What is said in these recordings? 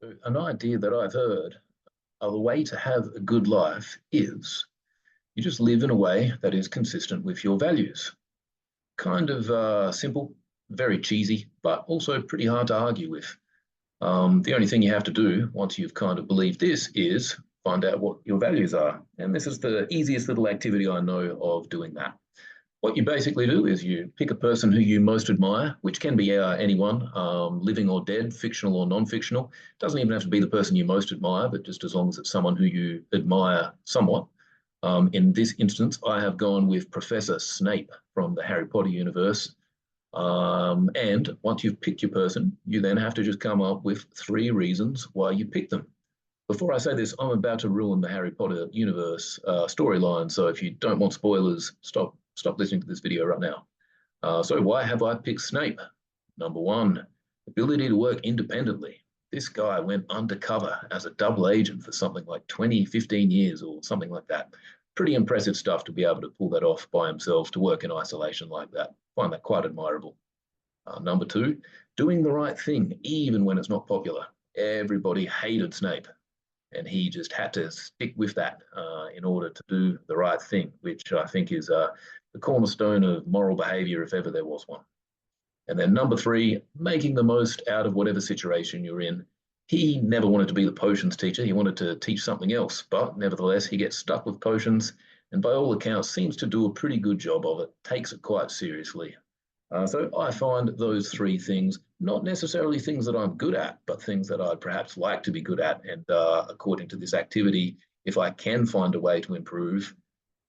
So an idea that I've heard of a way to have a good life is you just live in a way that is consistent with your values. Kind of simple, very cheesy, but also pretty hard to argue with. The only thing you have to do once you've kind of believed this is find out what your values are. And this is the easiest little activity I know of doing that. What you basically do is you pick a person who you most admire, which can be anyone, living or dead, fictional or non-fictional. It doesn't even have to be the person you most admire, but just as long as it's someone who you admire somewhat. In this instance, I have gone with Professor Snape from the Harry Potter universe. And once you've picked your person, you then have to just come up with 3 reasons why you picked them. Before I say this, I'm about to ruin the Harry Potter universe storyline. So if you don't want spoilers, stop listening to this video right now. So why have I picked Snape? Number 1, ability to work independently. This guy went undercover as a double agent for something like 20, 15 years or something like that. Pretty impressive stuff to be able to pull that off by himself, to work in isolation like that. Find that quite admirable. Number 2, doing the right thing, even when it's not popular. Everybody hated Snape, and he just had to stick with that in order to do the right thing, which I think is the cornerstone of moral behavior if ever there was one. And then number 3, making the most out of whatever situation you're in. He never wanted to be the potions teacher. He wanted to teach something else, but nevertheless, he gets stuck with potions and by all accounts seems to do a pretty good job of it, takes it quite seriously. So I find those 3 things, not necessarily things that I'm good at, but things that I'd perhaps like to be good at. And according to this activity, if I can find a way to improve,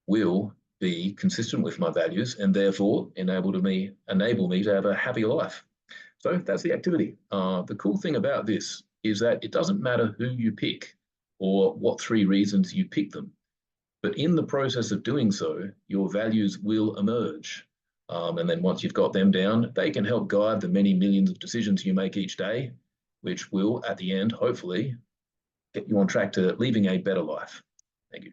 will be consistent with my values and therefore enable me to have a happy life. So that's the activity. The cool thing about this is that it doesn't matter who you pick or what 3 reasons you pick them, but in the process of doing so, your values will emerge. And then once you've got them down, they can help guide the many millions of decisions you make each day, which will, at the end, hopefully, get you on track to leaving a better life. Thank you.